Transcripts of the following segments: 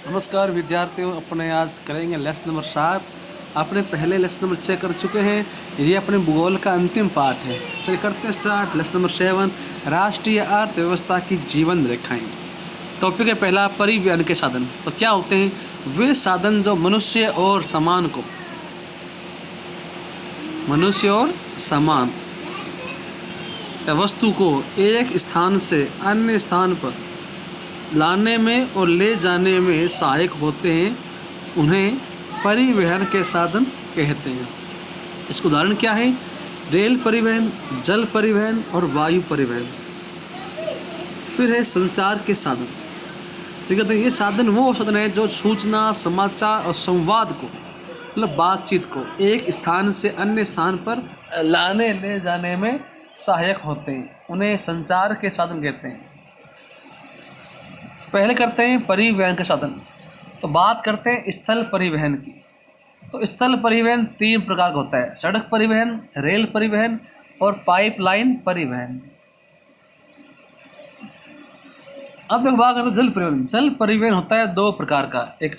नमस्कार विद्यार्थियों, अपने आज करेंगे लेसन नंबर 7। आपने पहले लेसन नंबर 6 कर चुके हैं। ये अपने भूगोल का अंतिम पार्ट है। चलिए करते हैं स्टार्ट। लेसन नंबर 7, राष्ट्रीय अर्थव्यवस्था की जीवन रेखाएं। टॉपिक है पहला, परिवहन के साधन। तो क्या होते हैं वे साधन जो मनुष्य और सामान या वस्तु को एक स्थान से अन्य स्थान पर लाने में और ले जाने में सहायक होते हैं, उन्हें परिवहन के साधन कहते हैं। इसका उदाहरण क्या है? रेल परिवहन, जल परिवहन और वायु परिवहन। फिर है संचार के साधन। ठीक है, तो ये साधन वो साधन है जो सूचना, समाचार और संवाद को, मतलब बातचीत को एक स्थान से अन्य स्थान पर लाने ले जाने में सहायक होते हैं, उन्हें संचार के साधन कहते हैं। पहले करते हैं परिवहन के साधन। तो बात करते हैं स्थल परिवहन की। तो स्थल परिवहन 3 प्रकार का होता है: सड़क परिवहन, रेल परिवहन और पाइपलाइन परिवहन। अब देखो बात करते हैं जल परिवहन। जल परिवहन होता है 2 प्रकार का। एक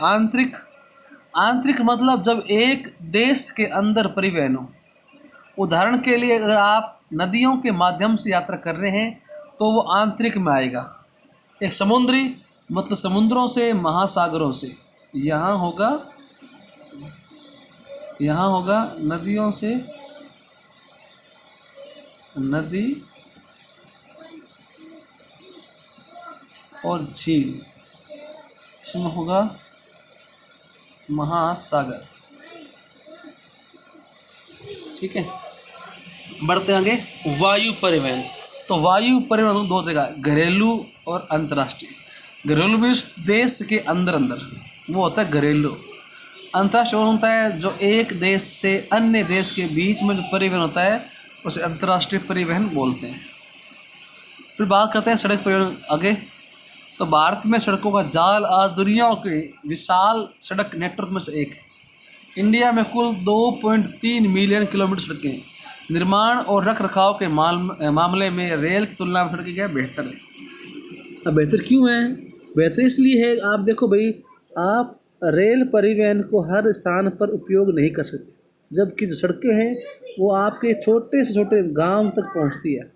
आंतरिक मतलब जब एक देश के अंदर परिवहन हो। उदाहरण के लिए अगर आप नदियों के माध्यम से यात्रा कर रहे हैं तो वो आंतरिक में आएगा। एक समुद्री मतलब समुद्रों से, महासागरों से। यहाँ होगा नदियों से, नदी और झील, इसमें होगा महासागर। ठीक है, बढ़ते आगे। वायु परिवहन। तो वायु परिवहन 2 तरह का, घरेलू और अंतर्राष्ट्रीय। घरेलू में देश के अंदर वो होता है घरेलू। अंतर्राष्ट्रीय होता है जो एक देश से अन्य देश के बीच में जो परिवहन होता है उसे अंतर्राष्ट्रीय परिवहन बोलते हैं। फिर बात करते हैं सड़क परिवहन आगे। तो भारत में सड़कों का जाल आज दुनिया के विशाल सड़क नेटवर्क में से एक है। इंडिया में कुल 2.3 मिलियन किलोमीटर सड़कें हैं। निर्माण और रख रखाव के मामले में रेल की तुलना में सड़कें क्या बेहतर है। अब बेहतर क्यों है? बेहतर इसलिए है, आप देखो भाई, आप रेल परिवहन को हर स्थान पर उपयोग नहीं कर सकते, जबकि जो सड़कें हैं वो आपके छोटे से छोटे गांव तक पहुंचती है।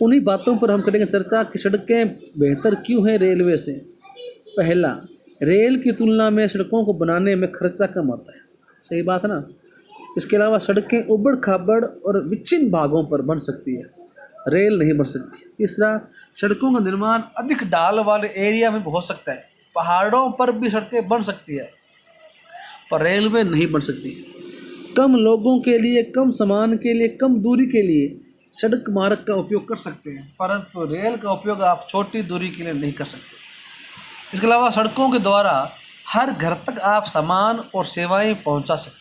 उन्हीं बातों पर हम करेंगे चर्चा कि सड़कें बेहतर क्यों हैं रेलवे से। पहला, रेल की तुलना में सड़कों को बनाने में खर्चा कम होता है। सही बात है ना। इसके अलावा सड़कें उबड़ खाबड़ और विच्छिन्न भागों पर बन सकती है, रेल नहीं बन सकती। तीसरा, सड़कों का निर्माण अधिक ढाल वाले एरिया में हो सकता है। पहाड़ों पर भी सड़कें बन सकती है पर रेलवे नहीं बन सकती। कम लोगों के लिए, कम सामान के लिए, कम दूरी के लिए सड़क मार्ग का उपयोग कर सकते हैं, परंतु रेल का उपयोग आप छोटी दूरी के लिए नहीं कर सकते। इसके अलावा सड़कों के द्वारा हर घर तक आप सामान और सेवाएं पहुंचा सकते,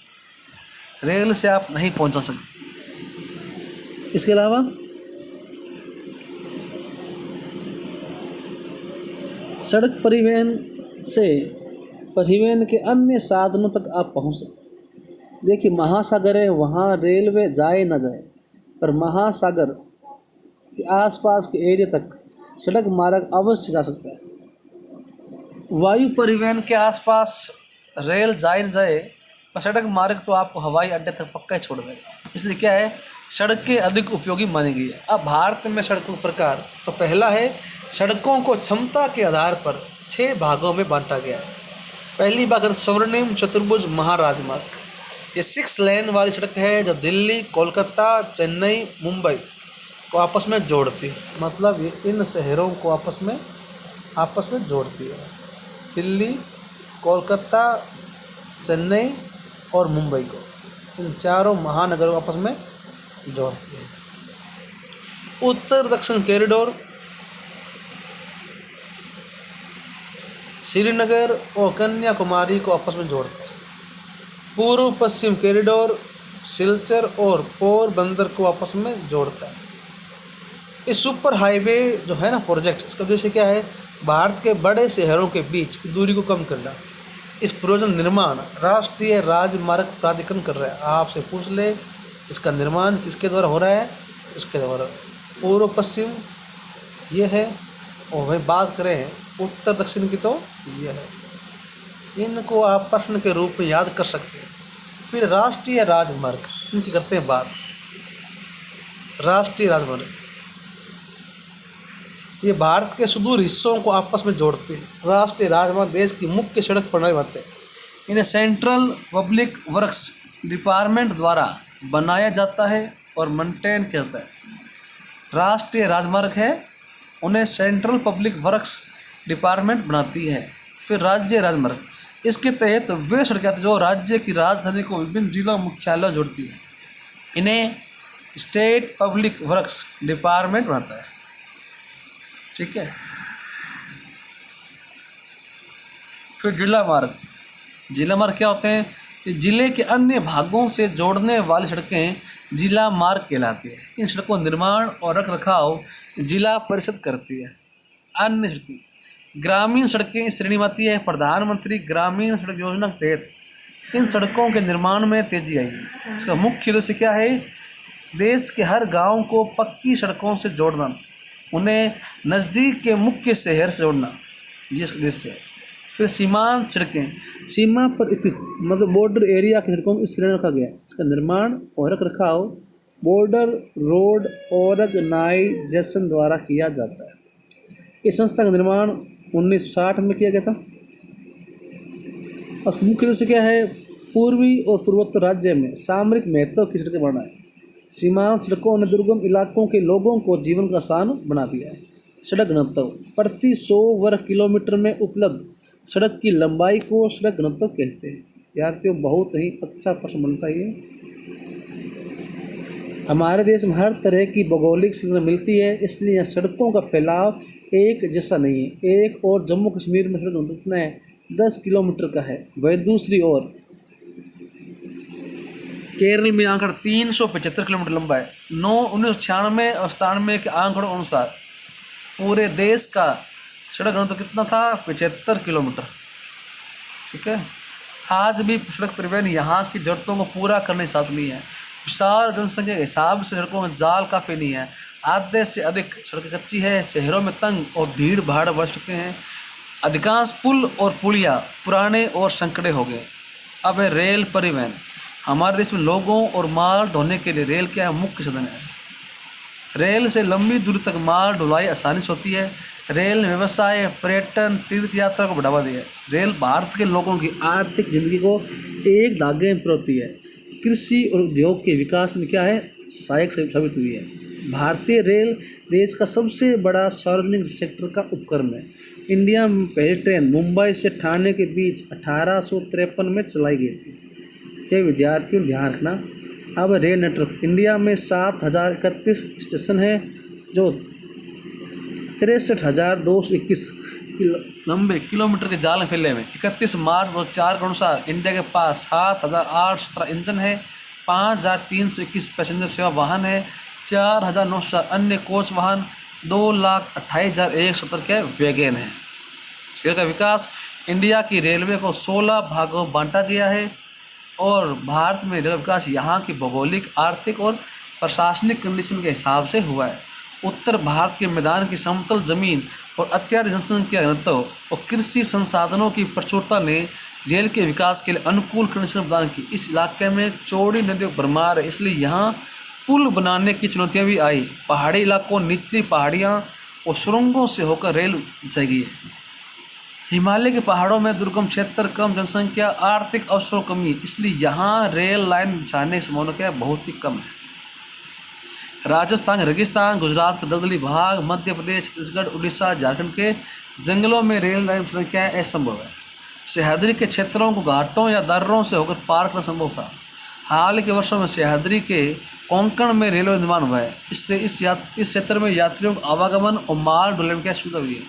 रेल से आप नहीं पहुंचा सकते। इसके अलावा सड़क परिवहन से परिवहन के अन्य साधनों तक आप पहुंच सकते। देखिए, महासागर है, वहाँ रेलवे जाए ना जाए, पर महासागर के आसपास के एरिया तक सड़क मार्ग अवश्य जा सकता है। वायु परिवहन के आसपास रेल जाए न जाए, पर सड़क मार्ग तो आपको हवाई अड्डे तक पक्का ही छोड़ देगा। इसलिए क्या है, सड़कें अधिक उपयोगी मानी गई है। अब भारत में सड़कों के प्रकार, तो पहला है सड़कों को क्षमता के आधार पर 6 भागों में बांटा गया है। पहली बात है स्वर्णिम चतुर्भुज महाराजमार्ग। ये 6 लेन वाली सड़क है जो दिल्ली, कोलकाता, चेन्नई, मुंबई को आपस में जोड़ती है। मतलब ये इन शहरों को आपस में जोड़ती है। दिल्ली, कोलकाता, चेन्नई और मुंबई को, इन चारों महानगरों को आपस में जोड़ती है। उत्तर दक्षिण कॉरिडोर श्रीनगर और कन्याकुमारी को आपस में जोड़ता है। पूर्व पश्चिम कॉरिडोर सिलचर और पोरबंदर को आपस में जोड़ता है। इस सुपर हाईवे जो है ना प्रोजेक्ट, इसका उद्देश्य क्या है? भारत के बड़े शहरों के बीच की दूरी को कम करना। इस प्रोजेक्ट निर्माण राष्ट्रीय राजमार्ग प्राधिकरण कर रहा है। आपसे पूछ ले इसका निर्माण किसके द्वारा हो रहा है? इसके द्वारा। पूर्व पश्चिम ये है और वहीं बात करें उत्तर दक्षिण की तो ये है। इनको आप प्रश्न के रूप में याद कर सकते हैं। फिर राष्ट्रीय राजमार्ग, इनकी करते हैं बात। राष्ट्रीय राजमार्ग ये भारत के सुदूर हिस्सों को आपस में जोड़ते हैं। राष्ट्रीय राजमार्ग देश की मुख्य सड़क प्रणाली बनते हैं। इन्हें सेंट्रल पब्लिक वर्क्स डिपार्टमेंट द्वारा बनाया जाता है और मेंटेन किया जाता है। राष्ट्रीय राजमार्ग है, उन्हें सेंट्रल पब्लिक वर्क्स डिपार्टमेंट बनाती है। फिर राज्य राजमार्ग, इसके तहत वे सड़कें जो राज्य की राजधानी को विभिन्न जिला मुख्यालय जोड़ती है, इन्हें स्टेट पब्लिक वर्क्स डिपार्टमेंट बनाता है। ठीक है। फिर जिला मार्ग, जिला मार्ग क्या होते हैं? ये जिले के अन्य भागों से जोड़ने वाली सड़कें जिला मार्ग कहलाती है। इन सड़कों का निर्माण और रख रखाव जिला परिषद करती है। अन्य सड़कें, ग्रामीण सड़कें इस श्रेणी में आती है। प्रधानमंत्री ग्रामीण सड़क योजना के तहत इन सड़कों के निर्माण में तेजी आई है। इसका मुख्य उद्देश्य क्या है? देश के हर गांव को पक्की सड़कों से जोड़ना, उन्हें नज़दीक के मुख्य शहर से जोड़ना, ये इसका उद्देश्य है। फिर सीमांत सड़कें, सीमा पर स्थित मतलब बॉर्डर एरिया की सड़कों में इस श्रेणी रखा गया है। इसका निर्माण और रख रखाव बॉर्डर रोड ऑर्गेनाइजेशन द्वारा किया जाता है। इस संस्था का निर्माण 1960 में किया गया था। उसका मुख्य उद्देश्य क्या है? पूर्वी और पूर्वोत्तर राज्य में सामरिक महत्व की सड़कें बनाना है। सीमांत सड़कों ने दुर्गम इलाकों के लोगों को जीवन का आसान बना दिया है। सड़क घनत्व, प्रति 100 वर्ग किलोमीटर में उपलब्ध सड़क की लंबाई को सड़क घनत्व कहते हैं। विद्यार्थियों, बहुत ही अच्छा प्रश्न बनता है ये। हमारे देश में हर तरह की भौगोलिक स्थिति मिलती है, इसलिए यहाँ सड़कों का फैलाव एक जैसा नहीं है। एक और जम्मू कश्मीर में सड़क घनत्व कितना है? 10 किलोमीटर का है। वह दूसरी ओर केरल में आंकड़ा 375 किलोमीटर लंबा है। 1996 और 97 के आंकड़ों अनुसार पूरे देश का सड़क घनत्व कितना था? 75 किलोमीटर। ठीक है। आज भी सड़क परिवहन यहाँ की जरूरतों को पूरा करने के साथ नहीं है। विशाल जनसंख्या के हिसाब से सड़कों में जाल काफ़ी नहीं है। आधे से अधिक सड़कें कच्ची है। शहरों में तंग और भीड़ भाड़ बढ़ चुके हैं। अधिकांश पुल और पुलिया पुराने और संकड़े हो गए। अब है रेल परिवहन। हमारे देश में लोगों और माल ढोने के लिए रेल क्या है? मुख्य साधन है। रेल से लंबी दूरी तक माल ढुलाई आसानी से होती है। रेल ने व्यवसाय, पर्यटन, तीर्थ यात्रा को बढ़ावा दिया है। रेल भारत के लोगों की आर्थिक जिंदगी को एक धागे में पिरोती है। कृषि और उद्योग के विकास में क्या है? सहायक साबित हुई है। भारतीय रेल देश का सबसे बड़ा सार्वजनिक सेक्टर का उपक्रम है। इंडिया में पहली ट्रेन मुंबई से ठाणे के बीच 1853 में चलाई गई थी। ये विद्यार्थियों ध्यान रखना। अब रेल नेटवर्क, इंडिया में 7031 स्टेशन है जो 63,221 लंबे किलोमीटर के जाल में फैले हुए। 31 मार्च 2004 के अनुसार इंडिया के पास 7,817 इंजन है, 5,321 पैसेंजर सेवा वाहन है, 4,900 अन्य कोच वाहन, 2,28,170 के वैगन है। रेल का विकास, इंडिया की रेलवे को 16 भागों में बांटा गया है और भारत में रेल विकास यहाँ की भौगोलिक, आर्थिक और प्रशासनिक कंडीशन के हिसाब से हुआ है। उत्तर भारत के मैदान की समतल जमीन और अत्यधिक जनसंख्या घनत्व और कृषि संसाधनों की प्रचुरता ने रेल के विकास के लिए अनुकूल कंडीशन प्रदान की। इस इलाके में चौड़ी नदियों भरमार है, इसलिए यहाँ पुल बनाने की चुनौतियाँ भी आई। पहाड़ी इलाकों, निचली पहाड़ियाँ और सुरंगों से होकर रेल जाएगी। हिमालय के पहाड़ों में दुर्गम क्षेत्र, कम जनसंख्या, आर्थिक अवसरों कमी, इसलिए यहाँ रेल लाइन जाने की संभावना क्या है? बहुत ही कम है। राजस्थान, रेगिस्तान, गुजरात के दलदली भाग, मध्य प्रदेश, छत्तीसगढ़, उड़ीसा, झारखंड के जंगलों में रेल लाइन चलना क्या है? असंभव है। सह्याद्री के क्षेत्रों को घाटों या दर्रों से होकर पार करना संभव था। हाल के वर्षों में सह्याद्री के कोंकण में रेलवे निर्माण हुआ है। इससे इस क्षेत्र में यात्रियों का आवागमन और माल ढुलाई में क्या सुविधा हुई है।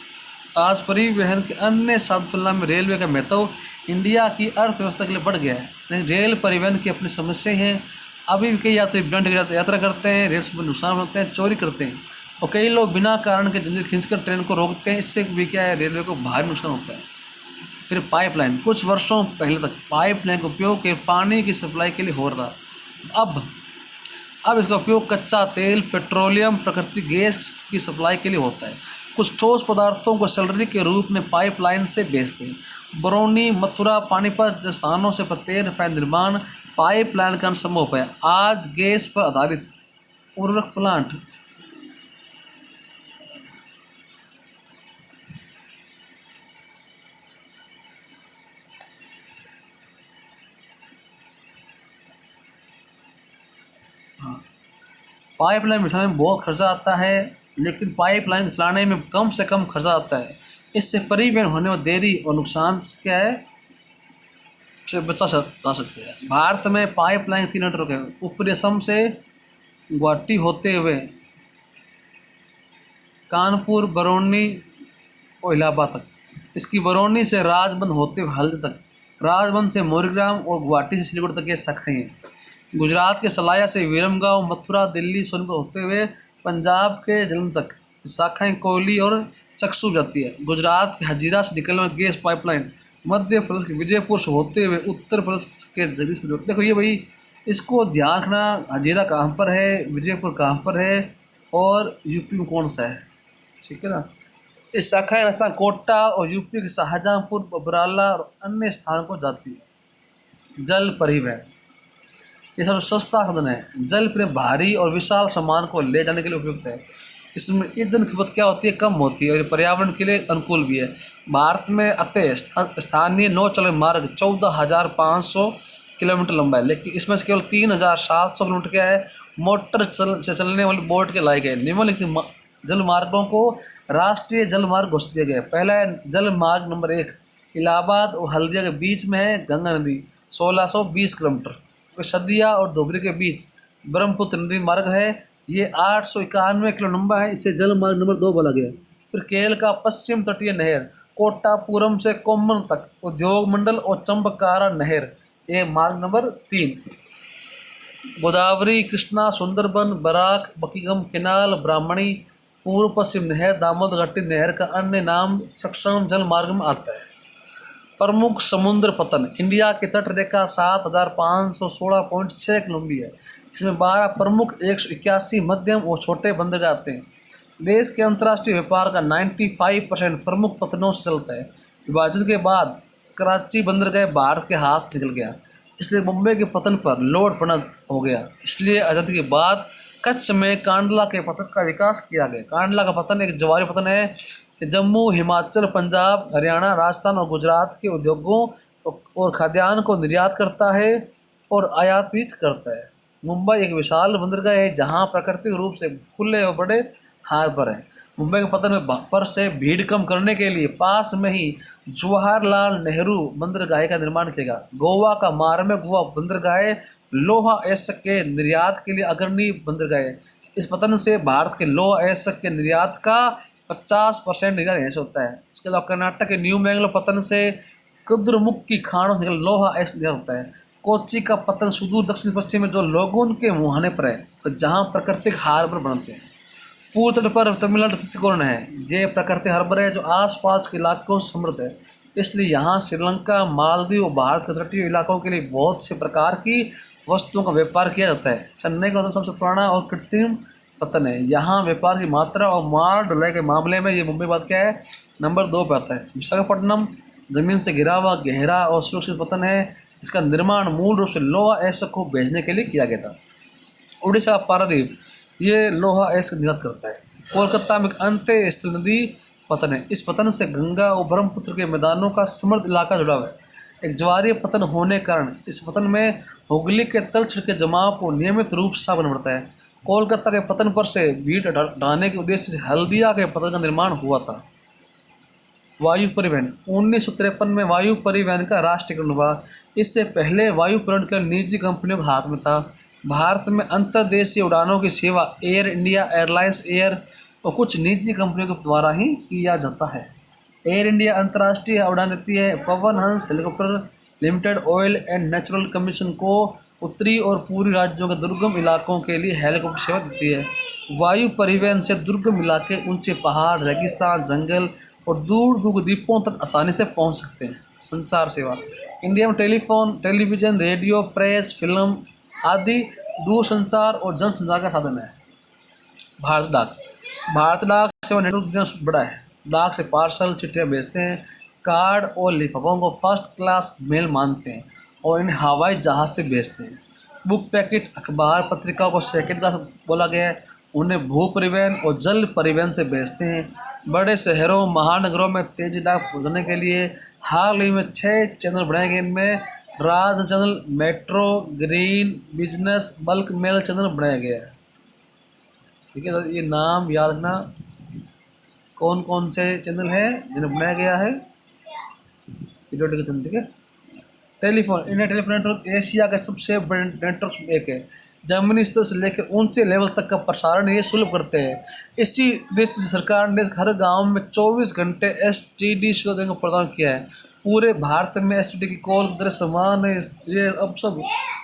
आज परिवहन के अन्य साधन तुलना में रेलवे का महत्व इंडिया की अर्थव्यवस्था के लिए बढ़ गया है। लेकिन रेल परिवहन की अपनी समस्याएं हैं। अभी भी कई यात्री बिना टिकट यात्रा करते हैं, रेल से नुकसान होते हैं, चोरी करते हैं और कई लोग बिना कारण के जंजीर खींचकर ट्रेन को रोकते हैं। इससे भी क्या है? रेलवे को भारी नुकसान होता है। फिर पाइपलाइन, कुछ वर्षों पहले तक पाइपलाइन का उपयोग केवल पानी की सप्लाई के लिए हो रहा। अब इसका उपयोग कच्चा तेल, पेट्रोलियम, प्राकृतिक गैस की सप्लाई के लिए होता है। कुछ ठोस पदार्थों को सैलरी के रूप में पाइपलाइन से भेजते हैं। बरौनी, मथुरा, पानीपत जैसे स्थानों से प्रत्येक रिफाइनरी निर्माण पाइपलाइन का संभव है। आज गैस पर आधारित उर्वरक प्लांट पाइपलाइन बिछाने में बहुत खर्चा आता है, लेकिन पाइपलाइन चलाने में कम से कम खर्चा आता है। इससे परिवहन होने में देरी और नुकसान क्या है से बचा जा सकते हैं। भारत में पाइपलाइन 3 नेटवर्क है। ऊपरी असम से गुवाहाटी होते हुए कानपुर, बरौनी और इलाहाबाद तक। इसकी बरौनी से राजबंद होते हुए हल्द तक, राजबंद से मोरीग्राम और गुवाहाटी से सिलीगुड़ी तक ये शाखाएं हैं। गुजरात के सलाया से विरमगांव, मथुरा, दिल्ली, सोनभद्र होते हुए पंजाब के जलंधर तक शाखाएं कोयली और चकसू जाती है। गुजरात के हजीरा से निकलने वाली गैस पाइपलाइन मध्य प्रदेश के विजयपुर से होते हुए उत्तर प्रदेश के जगदीशपुर। देखो ये भाई, इसको ध्यान रखना, हजीरा कहाँ पर है, विजयपुर कहाँ पर है और यूपी में कौन सा है, ठीक है ना। इस शाखाएं राजस्थान कोटा और यूपी के शाहजहांपुर, बबराला और अन्य स्थानों को जाती है। जल परिवहन ये सबसे सस्ता साधन है। जल परिवहन भारी और विशाल सामान को ले जाने के लिए उपयुक्त है। इसमें ईंधन खपत क्या होती है, कम होती है और पर्यावरण के लिए अनुकूल भी है। भारत में अतः स्थानीय नौ चलन मार्ग 14,500 किलोमीटर लंबा है, लेकिन इसमें से केवल 3,700 किलोमीटर क्या है मोटर से चलने वाली बोट के लाए गए। निम्नलिखित जल मार्गों को राष्ट्रीय जल मार्ग घोषित किया गया है। पहला है जल मार्ग नंबर 1, इलाहाबाद और हल्दिया के बीच में है गंगा नदी 1620 किलोमीटर। सदिया और धोबरी के बीच ब्रह्मपुत्र नदी मार्ग है, ये 891 किलो लंबा है, इसे जल मार्ग नंबर 2 बोला गया। फिर केरल का पश्चिम तटीय नहर कोट्टापुरम से कोम्मन तक, उद्योग मंडल और चंबकारा नहर, ये मार्ग number 3। Godavari, Krishna, Sundarbans, Barak, Buckingham canal, Brahmani, पूर्व पश्चिम नहर, दामोदर घाटी नहर का अन्य नाम सक्षम जल मार्ग में आता है। प्रमुख समुद्र पतन इंडिया की तट रेखा 7,516.6 लंबी है। इसमें 12 प्रमुख 181 मध्यम और छोटे बंदरगाह आते हैं। देश के अंतर्राष्ट्रीय व्यापार का 95% प्रमुख पतनों से चलता है। विभाजन के बाद कराची बंदरगाह भारत के हाथ से निकल गया, इसलिए मुंबई के पतन पर लोड पड़ना हो गया। इसलिए आज़ादी के बाद कच्छ में कांडला के पतन का विकास किया गया। कांडला का पतन एक ज्वारी पतन है। जम्मू, हिमाचल, पंजाब, हरियाणा, राजस्थान और गुजरात के उद्योगों और खाद्यान्न को निर्यात करता है और आयात भी करता है। मुंबई एक विशाल बंदरगाह है जहां प्राकृतिक रूप से खुले और बड़े हार्बर हैं। मुंबई के पतन में पर से भीड़ कम करने के लिए पास में ही जवाहरलाल नेहरू बंदरगाह का निर्माण किया गया। गोवा का मारमे गोवा बंदरगाह लोहा एसक के निर्यात के लिए अग्रणी बंदरगाह है। इस पतन से भारत के लोहा एसक के निर्यात का 50% निर्यात होता है। इसके अलावा कर्नाटक के न्यू मैंगलोर पतन से कुद्रेमुख की खानों से निकल लोहा एस निर्यात होता है। कोच्चि का पतन सुदूर दक्षिण पश्चिम में जो लोगों के मुहाने पर है, तो जहाँ प्राकृतिक हार्बर बनते हैं। पूर्व तट पर तमिलनाडु तृतीयकोण है, ये प्राकृतिक हार्बर है जो आसपास के इलाकों से समृद्ध है। इसलिए यहाँ श्रीलंका, मालदीव और भारत के तटीय इलाकों के लिए बहुत से प्रकार की वस्तुओं का व्यापार किया जाता है। चेन्नई का सबसे पुराना और कृत्रिम पतन है। यहाँ व्यापार की मात्रा और माल ढुलाई के मामले में ये मुंबई बात क्या है नंबर 2 पे आता है। विशाखापट्टनम जमीन से घिरा हुआ गहरा और सुरक्षित पतन है। इसका निर्माण मूल रूप से लोहा एसक को भेजने के लिए किया गया था। उड़ीसा पारादीप ये लोहा एसक निर्यात करता है। कोलकाता में अंत्य स्थल नदी पतन है। इस पतन से गंगा और ब्रह्मपुत्र के मैदानों का समृद्ध इलाका जुड़ा हुआ है। एक ज्वारीय पतन होने के कारण इस पतन में हुगली के तलछट के जमाव को नियमित रूप से साफ पड़ता है। कोलकाता के पतन पर से भीड़ हटाने के उद्देश्य से हल्दिया के पतन का निर्माण हुआ था। वायु परिवहन 1953 में वायु परिवहन का राष्ट्रीयकरण हुआ। इससे पहले वायु परिवहन के निजी कंपनियों के हाथ में था। भारत में अंतर्देशीय उड़ानों की सेवा एयर इंडिया, एयरलाइंस एयर और कुछ निजी कंपनियों के द्वारा ही किया जाता है। एयर इंडिया अंतर्राष्ट्रीय उड़ान देती है। Pawan Hans helicopter limited oil and natural commission को उत्तरी और पूर्वी राज्यों के दुर्गम इलाकों के लिए हेलीकॉप्टर सेवा देती है। वायु परिवहन से दुर्गम इलाके, ऊंचे पहाड़, रेगिस्तान, जंगल और दूर दूर द्वीपों तक आसानी से पहुंच सकते हैं। संचार सेवा इंडिया में telephone, television, radio, press, film आदि दूरसंचार और जनसंचार का साधन है। भारत डाक सेवा नेटवर्क बिजनेस बड़ा है। डाक से पार्सल चिट्ठियाँ भेजते हैं, कार्ड और लिफाफों को फर्स्ट क्लास मेल मानते हैं और इन्हें हवाई जहाज से भेजते हैं। बुक पैकेट अखबार पत्रिकाओं को सेकेंड क्लास बोला गया है, उन्हें भू परिवहन और जल परिवहन से भेजते हैं। बड़े शहरों महानगरों में तेजी डाक पहुँचने के लिए हाल ही में 6 चैनल बनाए गए। इनमें Raj channel, metro, green, business, bulk mail channel बनाया गया है। ठीक है, तो ये नाम याद रखना कौन कौन से चैनल है जिन्हें बनाया गया है। ठीक है। Telephone, India telephone network Asia के सबसे बड़े नेटवर्क में एक है। जमीनी स्तर से लेकर ऊंचे लेवल तक का प्रसारण ये सुलभ करते हैं। इसी देश सरकार ने हर गांव में 24 घंटे STD सेवा देने को प्रदान किया है। पूरे भारत में STD की कॉल दर समान है। ये अब सब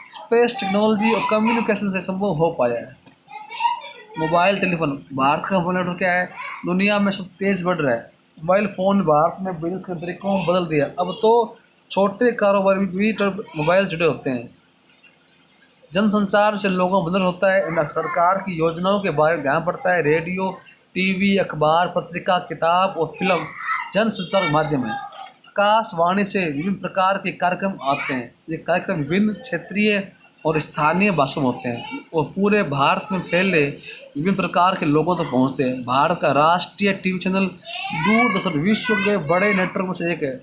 स्पेस टेक्नोलॉजी और कम्युनिकेशन से संभव हो पाया है। मोबाइल टेलीफोन, भारत का मोबाइल नेटवर्क क्या है, दुनिया में सब तेज बढ़ रहा है। मोबाइल फ़ोन भारत में बिजनेस के तरीकों को बदल दिया। अब तो छोटे कारोबार भी मोबाइल जुड़े होते हैं। जनसंचार से लोगों को मदद होता है। इनका सरकार की योजनाओं के बारे में ज्ञान पड़ता है। रेडियो, TV, अखबार, पत्रिका, किताब और फिल्म जन संचार के माध्यम है। आकाशवाणी से विभिन्न प्रकार के कार्यक्रम आते हैं। ये कार्यक्रम विभिन्न क्षेत्रीय और स्थानीय भाषा में होते हैं और पूरे भारत में फैले विभिन्न प्रकार के लोगों तक पहुंचते हैं। भारत का राष्ट्रीय TV चैनल दूरदर्शन विश्व के बड़े नेटवर्क में से एक है।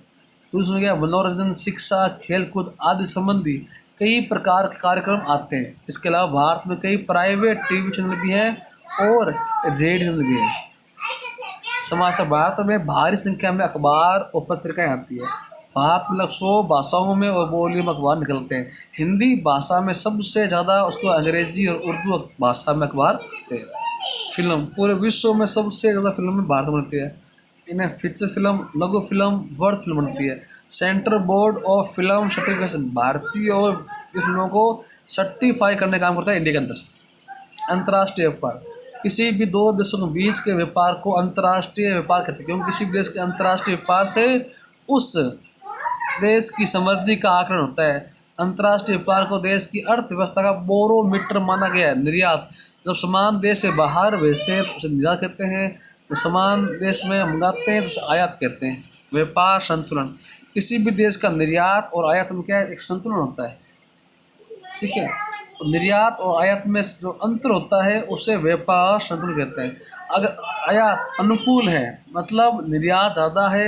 दूसरा क्या, मनोरंजन, शिक्षा, खेलकूद आदि संबंधी कई प्रकार के कार्यक्रम आते हैं। इसके अलावा भारत में कई प्राइवेट TV चैनल भी हैं और रेडियो चैनल भी हैं। समाचार, भारत में भारी संख्या में अखबार और पत्रिकाएं आती है। भारत में लगभग 100 भाषाओं में और बोलियों में अखबार निकलते हैं। हिंदी भाषा में सबसे ज़्यादा, उसको अंग्रेजी और उर्दू भाषा में अखबार आते हैं। फिल्म, पूरे विश्व में सबसे ज़्यादा फिल्में भारत में बनती है। इन्हें फीचर फिल्म, लघु फिल्म, वर्ड फिल्म बनती है। Central board of film certification भारतीय और फिल्मों को सर्टिफाई करने का काम करता है इंडिया के अंदर। अंतर्राष्ट्रीय व्यापार, किसी भी दो देशों के बीच के व्यापार को अंतर्राष्ट्रीय व्यापार कहते हैं, क्योंकि किसी भी देश के अंतर्राष्ट्रीय व्यापार से उस देश की समृद्धि का आकलन होता है। अंतर्राष्ट्रीय व्यापार को देश की अर्थव्यवस्था का बैरोमीटर माना गया है। निर्यात, जब सामान देश से बाहर भेजते हैं तो उसे निर्यात कहते हैं, तो सामान देश में मंगाते हैं तो उसे आयात कहते हैं। व्यापार संतुलन, किसी भी देश का निर्यात और आयात में क्या है, एक संतुलन होता है। ठीक है, तो निर्यात और आयात में जो अंतर होता है उसे व्यापार संतुलन कहते हैं। अगर आयात अनुकूल है, मतलब निर्यात ज़्यादा है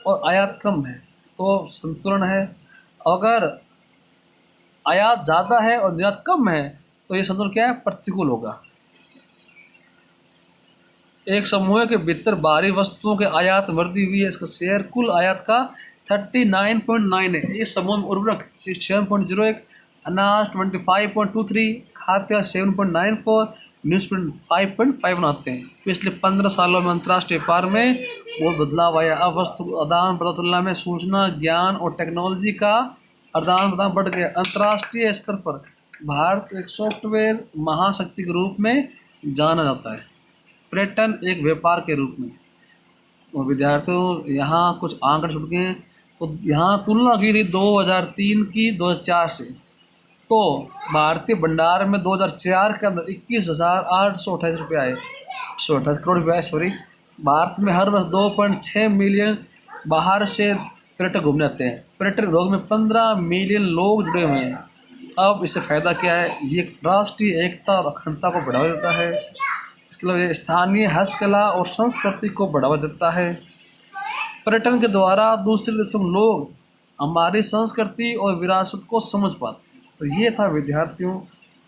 और आयात कम है, तो संतुलन है। अगर आयात ज़्यादा है और निर्यात कम है तो ये संतुलन क्या है, प्रतिकूल होगा। एक समूह के भीतर बाहरी वस्तुओं के आयात वृद्धि हुई है। इसका शेयर कुल आयात का 39.9 है। इस समूह में उर्वरक 67.01, अनाज 25.23, खाद्य 7.94, न्यूज़प्रिंट 5.5 आते हैं। पिछले 15 सालों में अंतर्राष्ट्रीय व्यापार में बहुत बदलाव आया। अब वस्तु आदान प्रदान तुलना में सूचना, ज्ञान और टेक्नोलॉजी का आदान प्रदान बढ़ गया। अंतर्राष्ट्रीय स्तर पर भारत एक सॉफ्टवेयर महाशक्ति के रूप में जाना जाता है, पर्यटन एक व्यापार के रूप में। और विद्यार्थियों, यहाँ कुछ आंकड़े छुट गए हैं, तो यहाँ तुलना की थी 2003 की 2004 से। तो भारतीय भंडार में 2004 के अंदर 21,828 रुपये आए, 128 करोड़ रुपये आए, सॉरी। भारत में हर वर्ष 2.6 मिलियन बाहर से पर्यटक घूमने आते हैं। पर्यटन उद्योग में 15 मिलियन लोग जुड़े हुए हैं। अब इससे फ़ायदा क्या है, ये राष्ट्रीय एकता और अखंडता को बढ़ावा देता है। इसके अलावा ये स्थानीय हस्तकला और संस्कृति को बढ़ावा देता है। पर्यटन के द्वारा दूसरे देशों के लोग हमारी संस्कृति और विरासत को समझ पाते हैं। तो ये था विद्यार्थियों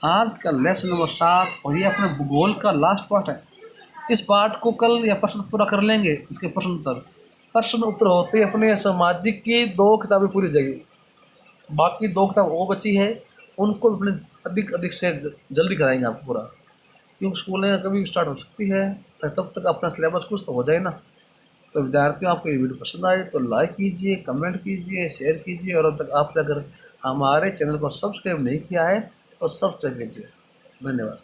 आज का लेसन नंबर 7, और ये अपने भूगोल का लास्ट पार्ट है। इस पार्ट को कल या परसों पूरा कर लेंगे। इसके प्रश्न उत्तर होते अपने सामाजिक की 2 किताबें पूरी हो जाएगी। बाकी 2 किताब वो बची है, उनको अपने अधिक से जल्दी कराएंगे आपको पूरा, क्योंकि स्कूलें कभी भी स्टार्ट हो सकती है, तब तक अपना सिलेबस कुछ तो हो जाए ना। तो विद्यार्थियों, आपको ये वीडियो पसंद आए तो लाइक कीजिए, कमेंट कीजिए, शेयर कीजिए, और अब तक आपने अगर हमारे चैनल को सब्सक्राइब नहीं किया है तो सब्सक्राइब कीजिए। धन्यवाद।